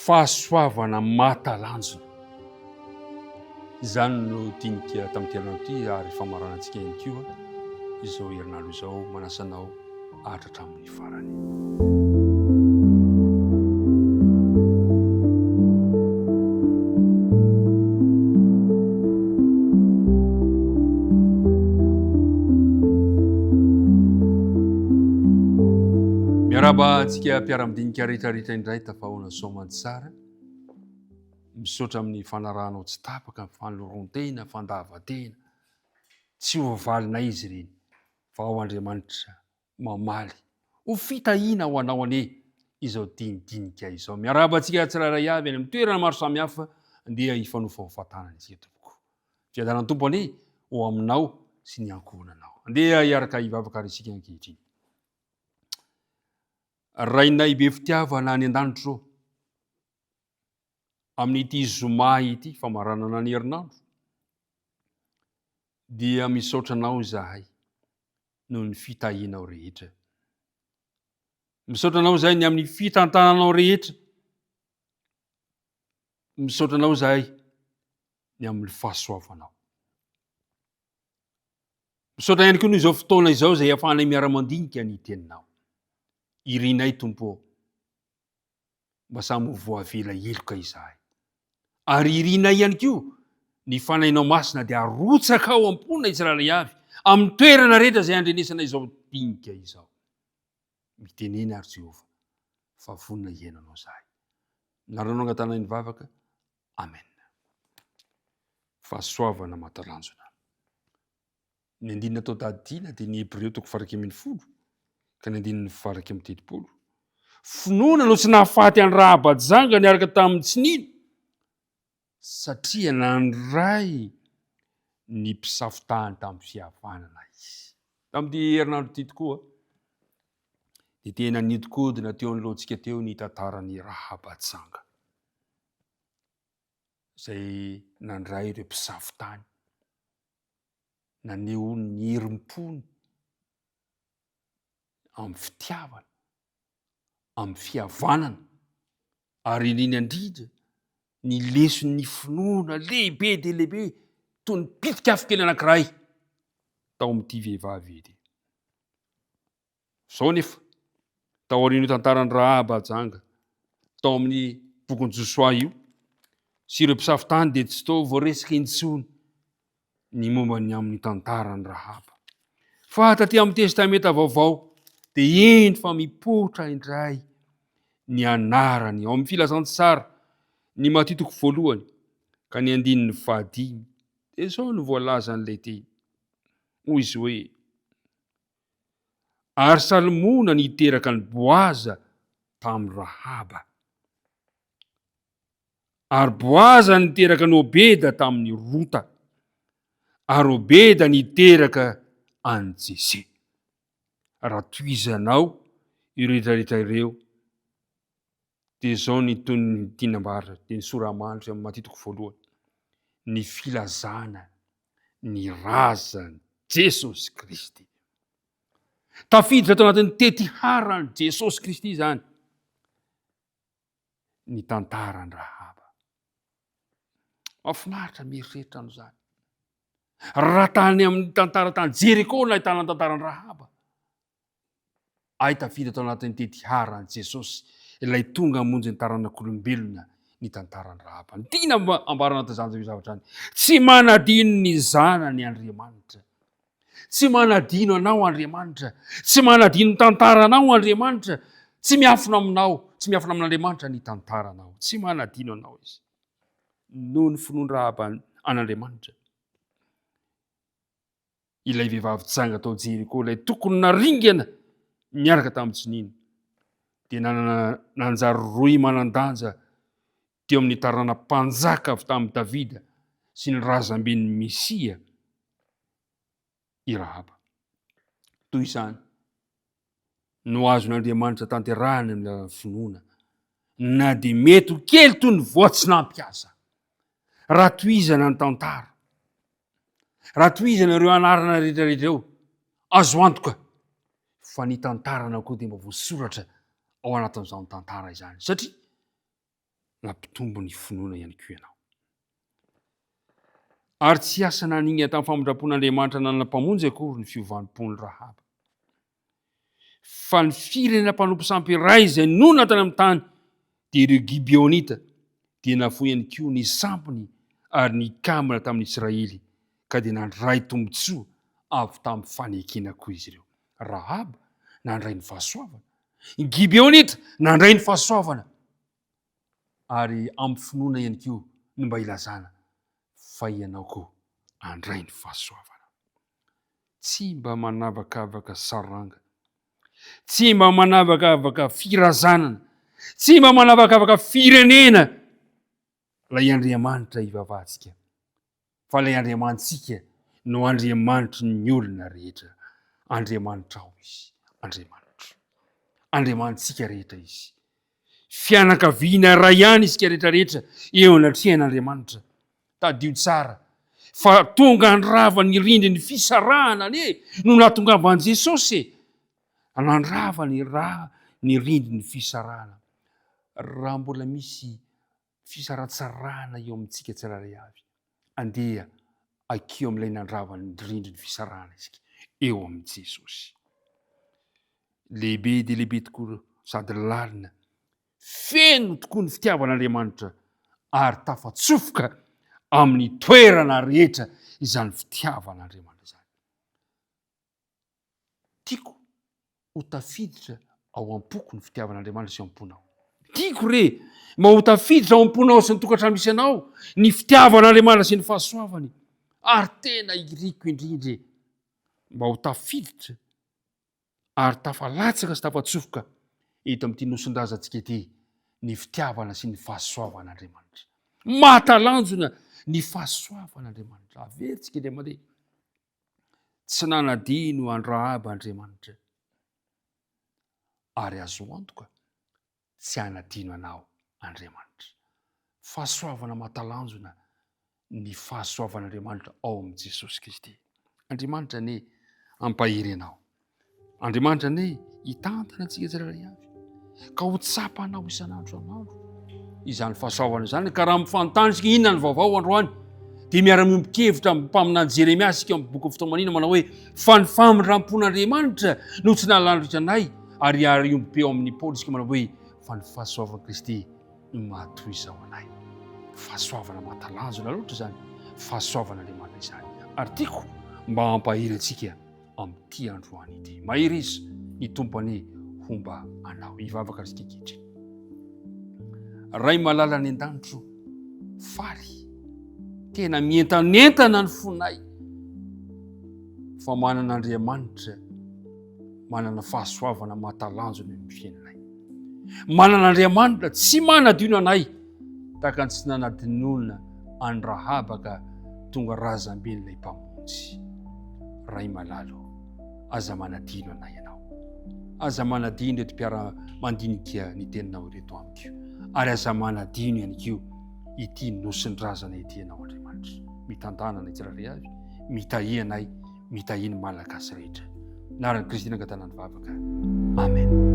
fahasoavana matalanjona. Izany no dinika tamin'ny toerana ity ary famaranantsika ihany koa izao herinandro izao manasanao ahatra hatramin'ny farany. Miaraba antsika mpiara-midinika rehetrarehetra indray tafahoana soamantsara misaotra amin'ny fanarahanao tsy tapaka, fanoloron-tena, fandavan-tena, tsy ho valina izy ireny fa ao Andriamanitra mamaly ho fitahiana ho anao ane izao dinidinika izao. Miaraba antsika tsiraray avy any amin'ny toerana maro samihafa andeha hifanofa ho fatanana isika tompoko. Fiadanany tompo ane ho aminao sy ny ankohonanao. Andeha hiaraka hivavaka ary isika ankehitriny. Rainay be fitiavana any an-danitro amin'ity Zoma ity famaranana ny herinandro dia misaotra anao zahay noho ny fitahianao rehetra. Misaotra anao zahay ny amin'ny fitantananao rehetra. Misaotra anao zahay ny amin'ny fahasoavanao. Misaotra ihany koa noho izao fotoana izao izay ahafahanay miara-mandinika ny teninao. Irinay tompo mba samy voavela eloka izahay. Ary irinay ihany koa ny fanainao masina dia arotsaka ao am-pona Israely avy amin'ny toerana rehetra izay andrenesana izao dinika izao. Mitenena ary Jehova fa vonina iainanao zahay. Naranao angatana ny vavaka. Amen. Fahasoavana matalanjona. Ny andinina tao tadidina dia ny Hebreo 1:10 ka ny andininy 2:30. Finoana no tsy nahafaty any Rahabajanga niaraka tamin'ny tsinino satria nandray ny mpisafotahany tamin'ny fihavanana izy. Tamin'ity herinandro ity tokoa dia tena nidinkodina teo anoloantsika teo ny tantaran'ny Rahabajanga izay nandray ireo mpisafotany, naneho ny herim-pony amin'ny fitiavana, amin'ny fihavanana, ary indrindra indrindra ny leson'ny finoana lehibe dia lehibe toy ny pitikafo kely anankiray tao amin'ity vehivavy ety. Izao nefa tao aorian'io tantaran'ny Rahabajanga, tao amin'ny bokin'i Josoa io, sy ireo mpisafotany dia tsy tao voaresika intsony ny momba ny amin'ny tantaran'ny Rahaba. Fa taty amin'ny testamenta vaovao dia eny fa mipoitra indray ny anarany ao amin'ny filazantsara ny Matitiko 1 ka ny andininy 5 dia izao no voalaza an'ilay teny. Hoy izy hoe: ary Salmona niteraka ny Boaza tamin'ny Rahaba, ary Boaza niteraka ny Obeda tamin'ny Rota, ary Obeda niteraka any Jese. Raha toizanao ireo rehetrarehetra ireo dia izao ny toy ny tinam-baritra dia ny soramanitra amin'ny Matitiko 1: ny filazana ny razan'i Jesosy Kristy. Tafiditra tao anatin'ny tetiharan'i Jesosy Kristy izany ny tantaran'ny Rahaba. Mahafinaritra mieritreritra an'izany. Raha tany amin'ny tantara tany Jeriko no ahitana ny tantaran'ny Rahaba, ay tafiditra tao anatin'ny tetiharan'i Jesosy ilay tonga hamonjy ny taranak'olombelona ny tantaran'ny Rahaba. Ny tiana ambarana tazanja io zavatra any. Tsy manadino ny zanany Andriamanitra. Tsy manadino anao Andriamanitra. Tsy manadino ny tantaranao Andriamanitra. Tsy miafina aminao, tsy miafina amin'Andriamanitra ny tantaranao. Tsy manadino anao izy. Noho ny finoan'ny Rahaba an'Andriamanitra, ilay vehivavy janga tao Jeriko, ilay tokony naringana niaraka tamin'ny tsinino, dia nanjary roy manan-danja teo amin'ny tarana mpanjaka avy tamin'ny Davida sy ny razamben'ny Mesia i Rahaba. Toy izany no azon'Andriamanitra tanterahany amin'ny finoana, na dia mety ho kely toy ny voatsinapy aza. Raha toizana ny tantara, raha toizana ireo anarana rehetrarehetra eo, azo antoka fa ny tantarana koa dia mba voasoratra ao anatin'izao ny tantara izany. Satria nampitombo ny finoana ihany koa ianao. Ary tsy asa naningana tamin'ny famondrapon'Andriamanitra nanam-pamonjy akory ny fiovanim-pony Rahaba. Fa ny firenena mpanompo sampiray izay nona tany amin'ny tany dia ireo Gibeonita dia nafoy ihany koa ny sampony ary ny kamina tamin'ny Israely ka dia nandray tombotsoa avy tamin'ny fanekena koa izy ireo. Rahaba nandray ny fahasoavana, ny Gibeonita nandray ny fahasoavana, ary amin'ny finoana ihany koa no mba ilazana fa ianao koa andray ny fahasoavana. Tsy mba manavakavaka saranga, tsy mba manavakavaka firazanana, tsy mba manavakavaka firenena lay Andriamanitra ivavahantsika, fa lay Andriamanitsika no Andriamanitra ny olona rehetra. Andriamanitra ao izy, Andriamanitsika rehetra izy. Fianakaviana ray ihany isika rehetrarehetra eo anatrehan'Andriamanitra. Tadio tsara fa tonga andrava ny rindrin'ny fisarahana no nahatongavan'i Jesosy nandrava ny rindrin'ny fisarahana. Raha mbola misy fisaratsarahana eo amintsika tsiraray avy, andeha akeo amin'ilay nandrava ny rindrin'ny fisarahana isika eo amin'i Jesosy. Lehibe dia lehibe tokoa sady lalina, feno tokoa ny fitiavan'Andriamanitra ary tafatsofoka amin'ny toerana rehetra izany fitiavan'Andriamanitra izany. Tiako ho tafiditra ao am-poko ny fitiavan'Andriamanitra sy am-ponao. Tiako mba ho tafiditra ao am-ponao sy ny tokantrano misy anao ny fitiavan'Andriamanitra sy ny fahasoavany. Ary tena iriko indrindra mba ho tafiditra ary tafalatsaka sy tafatsofoka eto amin'ity nosin-drazantsika ity ny fitiavana sy ny fahasoavan'Andriamanitra. Mahatalanjona ny fahasoavan'Andriamanitra. Averitsika dia mandeha. Tsy nanadino Rahaba Andriamanitra, ary azo antoka tsy hanadino anao Andriamanitra. Fahasoavana mahatalanjona ny fahasoavan'Andriamanitra ao amin'i Jesosy Kristy. Andriamanitra ne ampahery anao. Andriamanitra ne hitantana antsika tsiraray avy, ka ho tsapanao isan'andro an'andro izany fahasoavana izany. Ka raha mifanontany isika inona ny vaovao androany, dia miara-miombon-kevitra amin'ny mpaminany Jeremia isika amin'ny boky ny fitoamanina manao hoe fa ny famindrampon'Andriamanitra no tsy nahalandritra anay, ary iombi-peo amin'ny Paoly isika manao hoe fa ny fahasoavan'i Kristy no mahatoy izao anay. Fahasoavana mahatalanjona loatra izany, fahasoavan'Andriamanitra izany. Ary tiako mba hampahery antsika amin'ity androany ity. Mahery izy ny tompony homba anao. Hivavaka risika kehitriny. Ray malala ny an-danitro, faly, tena mientanentana ny fonay, fa manan'Andriamanitra, manana fahasoavana mahatalanjona amin'ny fiainanay. Manan'Andriamanitra tsy manadino anay tahaka ny tsy nanadinolona any Rahaba ka tonga razam-be ilay mpamonjy. Ray malalo, aza manadino anay ianao, aza manadino reto mpiara-mandinika ny teninao reto amiko, ary aza manadino ihany koa ity nosin-drazana ity ianao Andriamanitra. Mitantana anay tsiraray avy, mitahy anay, mitahy ny malagasy rehetra. Naran'i Kristy nangatana ny vavaka. Amen.